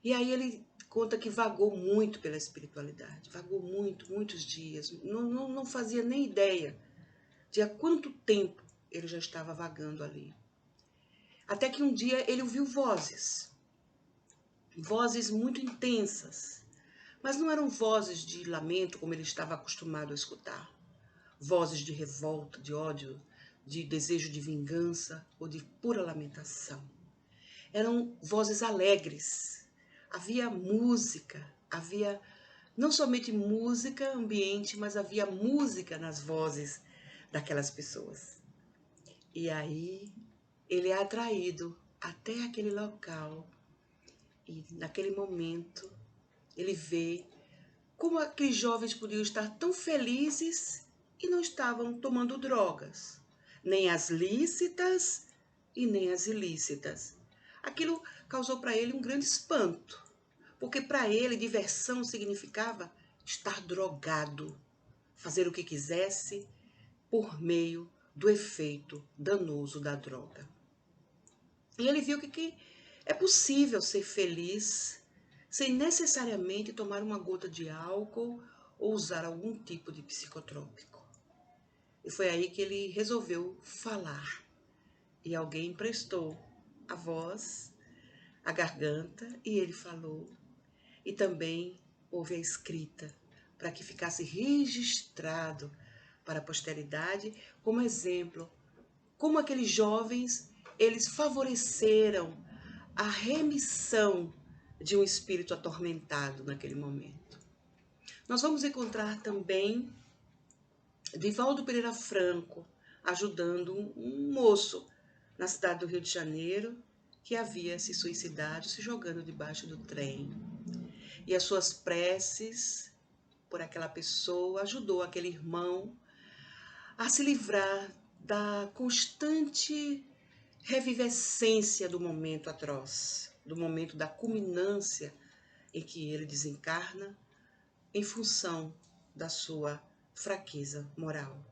E aí ele conta que vagou muito pela espiritualidade, vagou muitos dias, não fazia nem ideia de há quanto tempo ele já estava vagando ali. Até que um dia ele ouviu vozes muito intensas, mas não eram vozes de lamento como ele estava acostumado a escutar. Vozes de revolta, de ódio, de desejo de vingança ou de pura lamentação. Eram vozes alegres. Havia música, havia não somente música ambiente, mas havia música nas vozes daquelas pessoas. E aí ele é atraído até aquele local e naquele momento ele vê como aqueles jovens podiam estar tão felizes e não estavam tomando drogas, nem as lícitas e nem as ilícitas. Aquilo causou para ele um grande espanto, porque para ele diversão significava estar drogado, fazer o que quisesse por meio do efeito danoso da droga. E ele viu que é possível ser feliz sem necessariamente tomar uma gota de álcool ou usar algum tipo de psicotrópico. E foi aí que ele resolveu falar. E alguém emprestou a voz, a garganta, e ele falou. E também houve a escrita, para que ficasse registrado para a posteridade como exemplo, como aqueles jovens, eles favoreceram a remissão de um espírito atormentado naquele momento. Nós vamos encontrar também Divaldo Pereira Franco ajudando um moço na cidade do Rio de Janeiro que havia se suicidado, se jogando debaixo do trem. E as suas preces por aquela pessoa ajudou aquele irmão a se livrar da constante revivescência do momento atroz, do momento da culminância em que ele desencarna em função da sua fraqueza moral.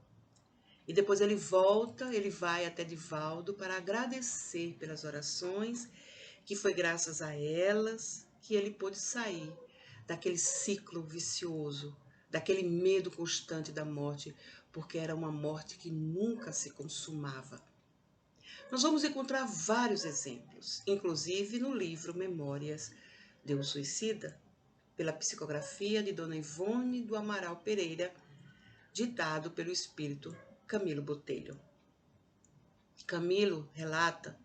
E depois ele vai até Divaldo para agradecer pelas orações, que foi graças a elas que ele pôde sair daquele ciclo vicioso, daquele medo constante da morte, porque era uma morte que nunca se consumava. Nós vamos encontrar vários exemplos, inclusive no livro Memórias de um Suicida, pela psicografia de Dona Ivone do Amaral Pereira, ditado pelo espírito Camilo Botelho. Camilo relata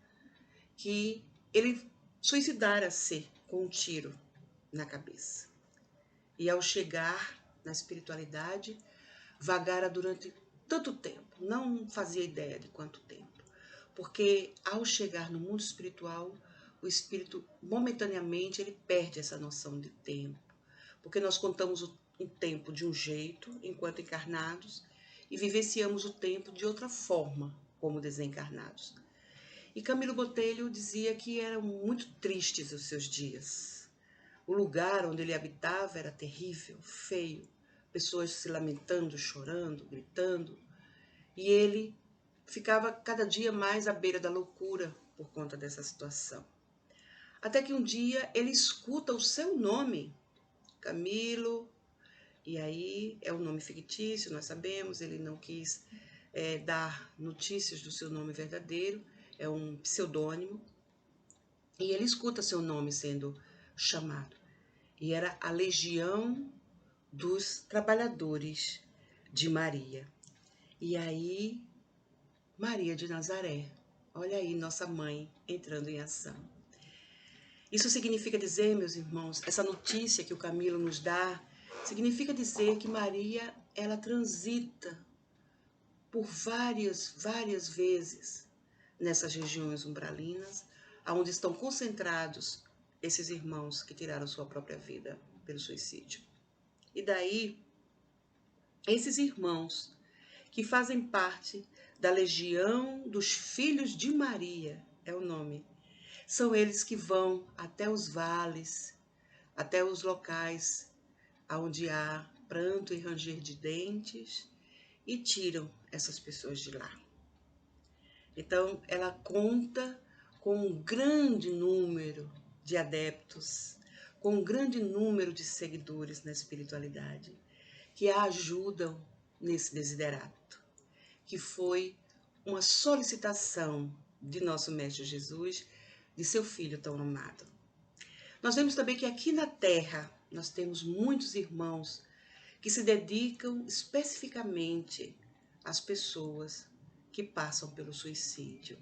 que ele suicidara-se com um tiro na cabeça. E ao chegar na espiritualidade, vagara durante tanto tempo, não fazia ideia de quanto tempo. Porque ao chegar no mundo espiritual, o espírito momentaneamente ele perde essa noção de tempo. Porque nós contamos um tempo de um jeito, enquanto encarnados, e vivenciamos o tempo de outra forma, como desencarnados. E Camilo Botelho dizia que eram muito tristes os seus dias. O lugar onde ele habitava era terrível, feio, pessoas se lamentando, chorando, gritando, e ele ficava cada dia mais à beira da loucura por conta dessa situação. Até que um dia ele escuta o seu nome, Camilo, e aí é um nome fictício, nós sabemos, ele não quis dar notícias do seu nome verdadeiro, é um pseudônimo, e ele escuta seu nome sendo chamado. E era a Legião dos Trabalhadores de Maria. E aí, Maria de Nazaré, olha aí nossa mãe entrando em ação. Isso significa dizer, meus irmãos, essa notícia que o Camilo nos dá, significa dizer que Maria, ela transita por várias vezes nessas regiões umbralinas, onde estão concentrados esses irmãos que tiraram sua própria vida pelo suicídio. E daí, esses irmãos que fazem parte da Legião dos Filhos de Maria, é o nome, são eles que vão até os vales, até os locais onde há pranto e ranger de dentes e tiram essas pessoas de lá. Então, ela conta com um grande número de adeptos, com um grande número de seguidores na espiritualidade, que a ajudam nesse desiderato, que foi uma solicitação de nosso Mestre Jesus, de seu Filho tão amado. Nós vemos também que aqui na Terra, nós temos muitos irmãos que se dedicam especificamente às pessoas que passam pelo suicídio.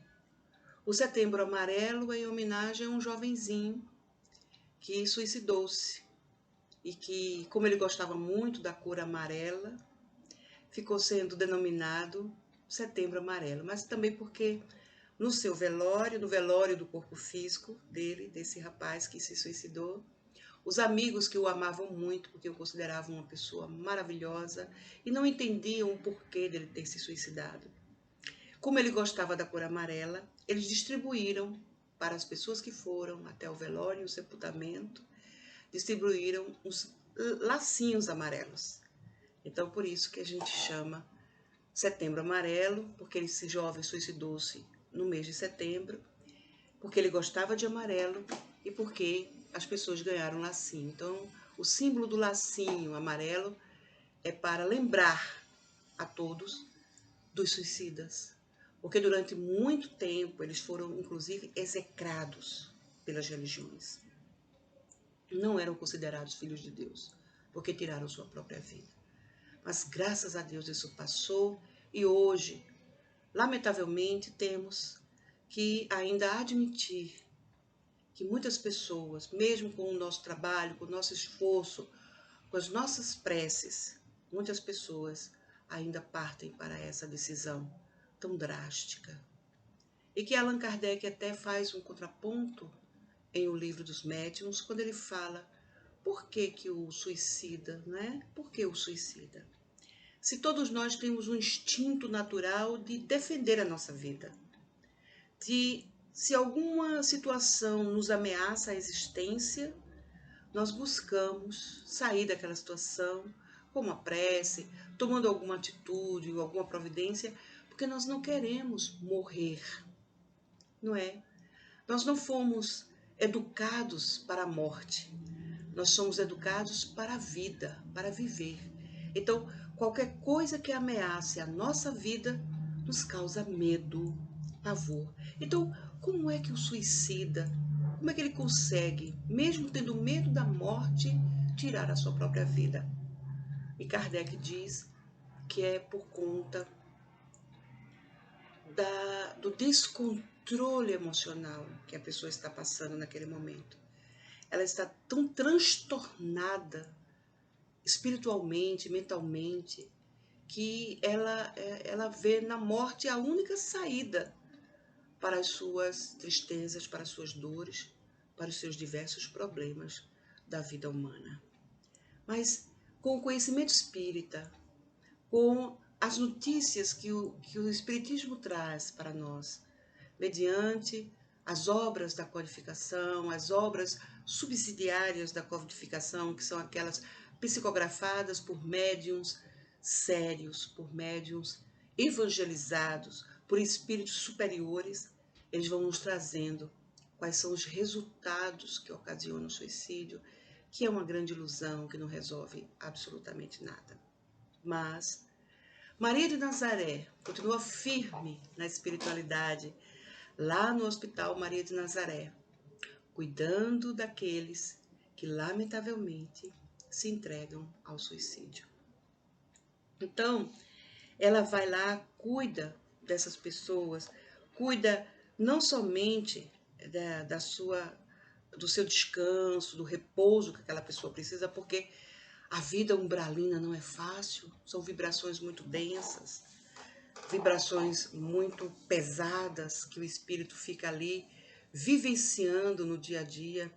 O Setembro Amarelo é em homenagem a um jovenzinho que suicidou-se e que, como ele gostava muito da cor amarela, ficou sendo denominado Setembro Amarelo, mas também porque no seu velório, no velório do corpo físico dele, desse rapaz que se suicidou, os amigos que o amavam muito, porque o consideravam uma pessoa maravilhosa e não entendiam o porquê dele ter se suicidado. Como ele gostava da cor amarela, eles distribuíram para as pessoas que foram até o velório e o sepultamento, distribuíram uns lacinhos amarelos. Então, por isso que a gente chama Setembro Amarelo, porque esse jovem suicidou-se no mês de setembro, porque ele gostava de amarelo e porque as pessoas ganharam lacinho. Então, o símbolo do lacinho amarelo é para lembrar a todos dos suicidas, porque durante muito tempo eles foram, inclusive, execrados pelas religiões. Não eram considerados filhos de Deus, porque tiraram sua própria vida. Mas, graças a Deus, isso passou e hoje, lamentavelmente, temos que ainda admitir que muitas pessoas, mesmo com o nosso trabalho, com o nosso esforço, com as nossas preces, muitas pessoas ainda partem para essa decisão tão drástica. E que Allan Kardec até faz um contraponto em O Livro dos Médiuns, quando ele fala por que o suicida, não é? Por que o suicida? Se todos nós temos um instinto natural de defender a nossa vida, se alguma situação nos ameaça a existência, nós buscamos sair daquela situação com uma prece, tomando alguma atitude ou alguma providência, porque nós não queremos morrer, não é? Nós não fomos educados para a morte, nós somos educados para a vida, para viver. Então, qualquer coisa que ameace a nossa vida nos causa medo, pavor. Então, como é que o suicida, como é que ele consegue, mesmo tendo medo da morte, tirar a sua própria vida? E Kardec diz que é por conta do descontrole emocional que a pessoa está passando naquele momento. Ela está tão transtornada espiritualmente, mentalmente, que ela vê na morte a única saída para as suas tristezas, para as suas dores, para os seus diversos problemas da vida humana. Mas com o conhecimento espírita, com as notícias que o Espiritismo traz para nós, mediante as obras da codificação, as obras subsidiárias da codificação, que são aquelas psicografadas por médiuns sérios, por médiuns evangelizados, por espíritos superiores, eles vão nos trazendo quais são os resultados que ocasionam o suicídio, que é uma grande ilusão, que não resolve absolutamente nada. Mas Maria de Nazaré continua firme na espiritualidade, lá no Hospital Maria de Nazaré, cuidando daqueles que, lamentavelmente, se entregam ao suicídio. Então, ela vai lá, cuida dessas pessoas, cuida não somente do seu descanso, do repouso que aquela pessoa precisa, porque a vida umbralina não é fácil, são vibrações muito densas, vibrações muito pesadas que o espírito fica ali vivenciando no dia a dia.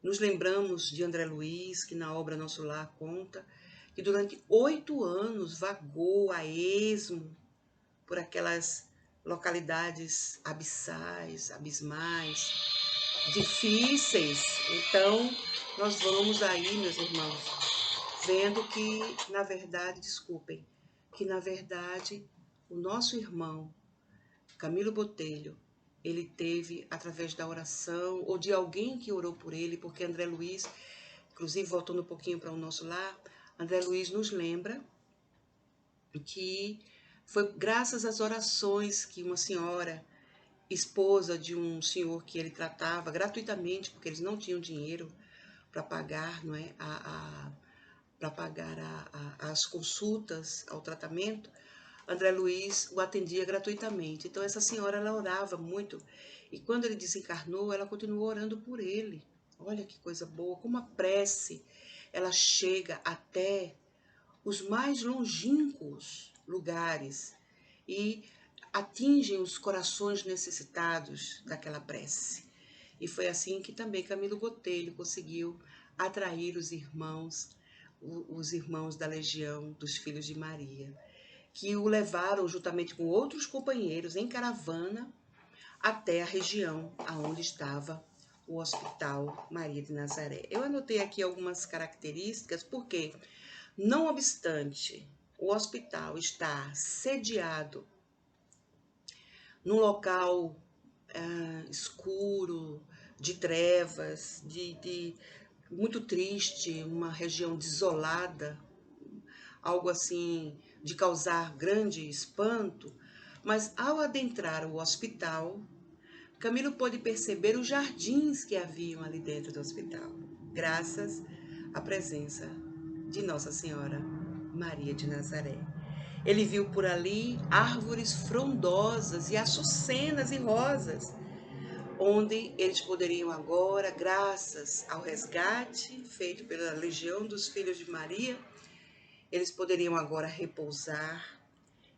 Nos lembramos de André Luiz, que na obra Nosso Lar conta que durante 8 anos vagou a esmo por aquelas localidades abissais, abismais, difíceis. Então, nós vamos aí, meus irmãos, vendo que, na verdade, que na verdade o nosso irmão, Camilo Botelho, ele teve, através da oração, ou de alguém que orou por ele, porque André Luiz, inclusive voltando um pouquinho para o Nosso Lar, André Luiz nos lembra que foi graças às orações que uma senhora, esposa de um senhor que ele tratava gratuitamente, porque eles não tinham dinheiro para pagar, não é, para pagar as consultas, ao tratamento, André Luiz o atendia gratuitamente. Então essa senhora, ela orava muito, e quando ele desencarnou, ela continuou orando por ele. Olha que coisa boa, como a prece, ela chega até os mais longínquos lugares e atingem os corações necessitados daquela prece. E foi assim que também Camilo Botelho conseguiu atrair os irmãos da Legião dos Filhos de Maria, que o levaram juntamente com outros companheiros em caravana até a região aonde estava o Hospital Maria de Nazaré. Eu anotei aqui algumas características, porque, não obstante o hospital estar sediado num local escuro, de trevas, muito triste, uma região desolada, algo assim de causar grande espanto, mas ao adentrar o hospital, Camilo pôde perceber os jardins que haviam ali dentro do hospital, graças à presença de Nossa Senhora Maria de Nazaré. Ele viu por ali árvores frondosas e açucenas e rosas, onde eles poderiam agora, graças ao resgate feito pela Legião dos Filhos de Maria, eles poderiam agora repousar,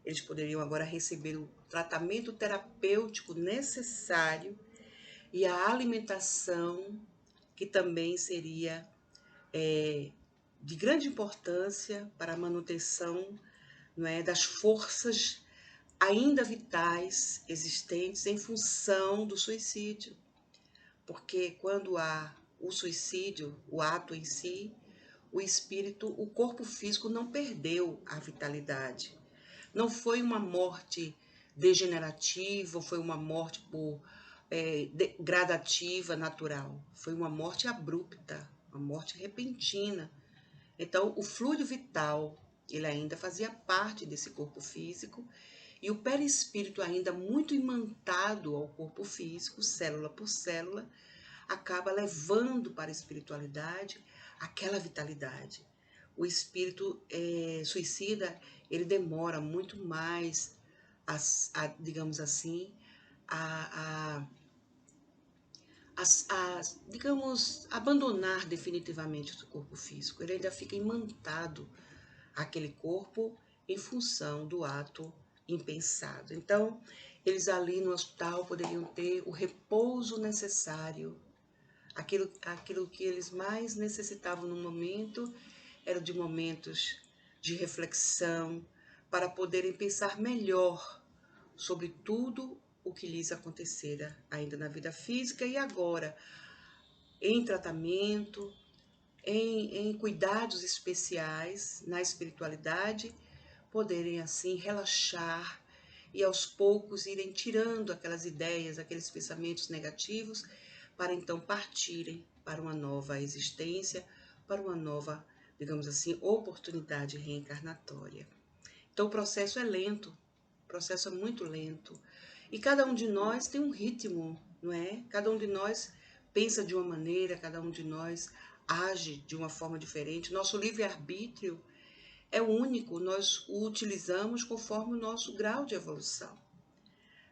eles poderiam agora receber o tratamento terapêutico necessário e a alimentação, que também seria de grande importância para a manutenção, não é, das forças ainda vitais existentes em função do suicídio. Porque quando há o suicídio, o ato em si, o espírito, o corpo físico não perdeu a vitalidade. Não foi uma morte degenerativa, foi uma morte gradativa, natural. Foi uma morte abrupta, uma morte repentina. Então, o fluido vital, ele ainda fazia parte desse corpo físico, E o perispírito, ainda muito imantado ao corpo físico, célula por célula, acaba levando para a espiritualidade aquela vitalidade. O espírito suicida, ele demora muito mais, digamos assim, digamos, abandonar definitivamente o corpo físico. Ele ainda fica imantado àquele corpo em função do ato impensado. Então, eles ali no hospital poderiam ter o repouso necessário. Aquilo que eles mais necessitavam no momento eram de momentos de reflexão, para poderem pensar melhor sobre tudo o que lhes acontecera ainda na vida física e agora em tratamento, em cuidados especiais na espiritualidade, poderem assim relaxar e aos poucos irem tirando aquelas ideias, aqueles pensamentos negativos, para então partirem para uma nova existência, para uma nova, digamos assim, oportunidade reencarnatória. Então o processo é lento, o processo é muito lento. E cada um de nós tem um ritmo, não é? Cada um de nós pensa de uma maneira, cada um de nós age de uma forma diferente. Nosso livre-arbítrio é único, nós o utilizamos conforme o nosso grau de evolução.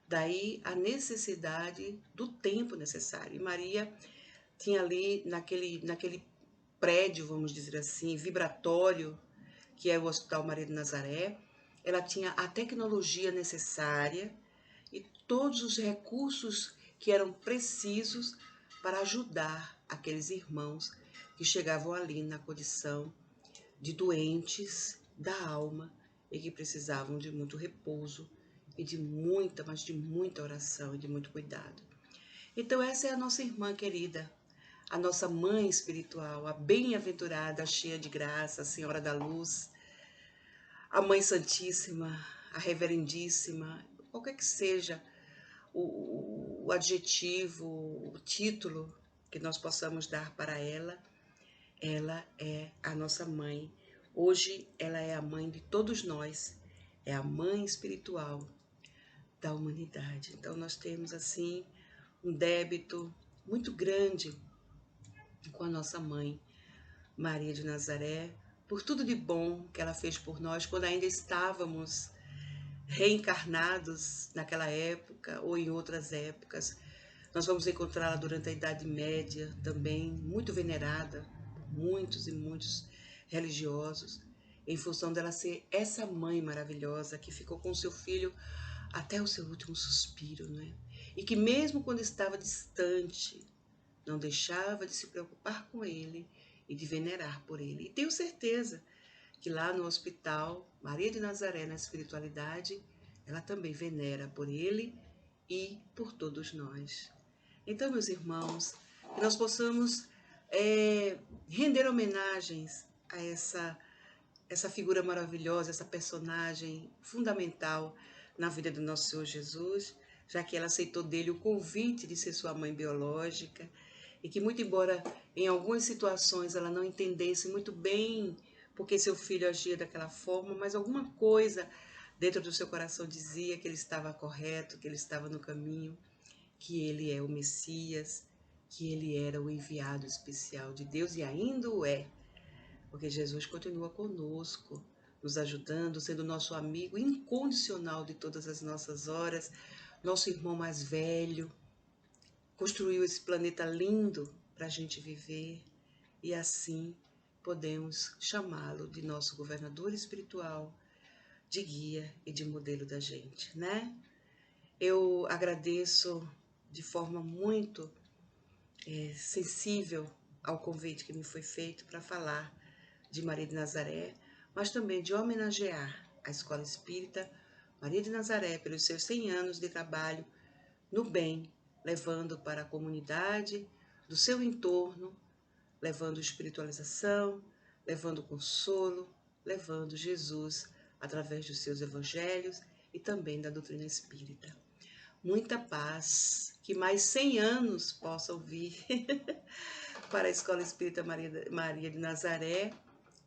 Daí a necessidade do tempo necessário. E Maria tinha ali, naquele prédio, vamos dizer assim, vibratório, que é o Hospital Maria de Nazaré, ela tinha a tecnologia necessária e todos os recursos que eram precisos para ajudar aqueles irmãos que chegavam ali na condição de doentes da alma e que precisavam de muito repouso e de muita, mas de muita oração e de muito cuidado. Então essa é a nossa irmã querida, a nossa mãe espiritual, a bem-aventurada, a cheia de graça, a Senhora da Luz, a Mãe Santíssima, a Reverendíssima, qualquer que seja o adjetivo, o título que nós possamos dar para ela é a nossa mãe. Hoje ela é a mãe de todos nós, é a mãe espiritual da humanidade. Então nós temos assim um débito muito grande com a nossa mãe, Maria de Nazaré, por tudo de bom que ela fez por nós quando ainda estávamos reencarnados naquela época ou em outras épocas. Nós vamos encontrá-la durante a Idade Média também, muito venerada por muitos e muitos religiosos, em função dela ser essa mãe maravilhosa que ficou com seu filho até o seu último suspiro, não é? E que mesmo quando estava distante, não deixava de se preocupar com ele e de venerar por ele. E tenho certeza que lá no hospital, Maria de Nazaré, na espiritualidade, ela também venera por ele e por todos nós. Então, meus irmãos, que nós possamos render homenagens a essa figura maravilhosa, essa personagem fundamental na vida do nosso Senhor Jesus, já que ela aceitou dele o convite de ser sua mãe biológica, e que muito embora em algumas situações ela não entendesse muito bem porque seu filho agia daquela forma, mas alguma coisa dentro do seu coração dizia que ele estava correto, que ele estava no caminho, que ele é o Messias, que ele era o enviado especial de Deus e ainda o é, porque Jesus continua conosco, nos ajudando, sendo nosso amigo incondicional de todas as nossas horas, nosso irmão mais velho, construiu esse planeta lindo para a gente viver e assim podemos chamá-lo de nosso governador espiritual, de guia e de modelo da gente, né? Eu agradeço de forma muito sensível ao convite que me foi feito para falar de Maria de Nazaré, mas também de homenagear a Escola Espírita Maria de Nazaré pelos seus 100 anos de trabalho no bem, levando para a comunidade do seu entorno, levando espiritualização, levando consolo, levando Jesus através dos seus evangelhos e também da doutrina espírita. Muita paz, que mais 100 anos possam vir para a Escola Espírita Maria de Nazaré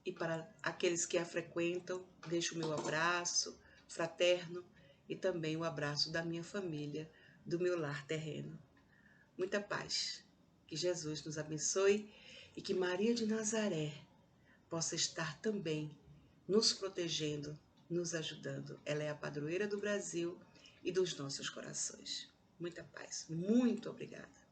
e para aqueles que a frequentam. Deixo o meu abraço fraterno e também o abraço da minha família, do meu lar terreno. Muita paz. Que Jesus nos abençoe e que Maria de Nazaré possa estar também nos protegendo, nos ajudando. Ela é a padroeira do Brasil e dos nossos corações. Muita paz. Muito obrigada.